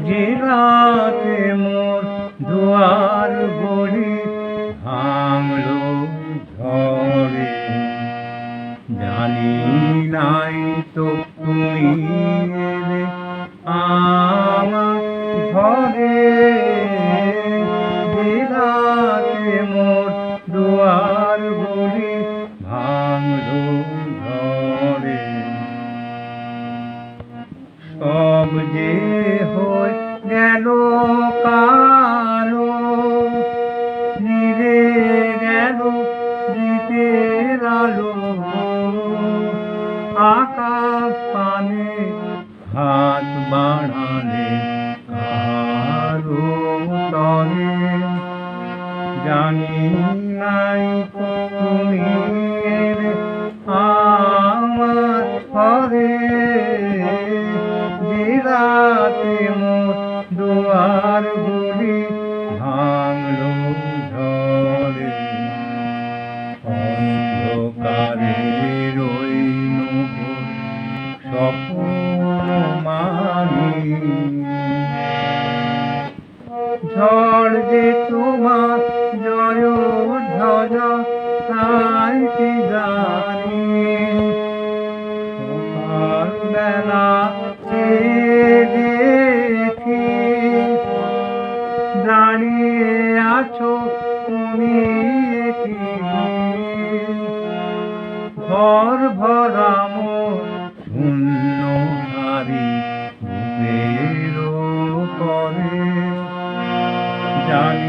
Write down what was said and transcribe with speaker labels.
Speaker 1: যে রাতে মোর দুয়ার গলি ভাঙলো ঝড়ে, জানি নাই তো তুমি এলে আমার ঘরে। যে রাতে মোর দুয়ার গলি ভাঙলো ঝড়ে, সব যে হয়ে গেল কালো, নিভে গেল দীপের আলো। আকাশ পানে হাত বাড়ালে কারো তরে, জানি নাই তুমি এলে আমার ঘরে। যে রাতে মোর দুয়ার গলি ভাঙলো ঝড়ে, অন্ধকারে রইল স্বপ্ন মানি। ঝড় যে তোমার জয় ধ্বজ তাই কি জানি, সকাল বেলা দেখি দাঁড়িয়ে আছো তুমি কি। ঘর ভরা মোর শূন্য হারি বুকের পরে, জানি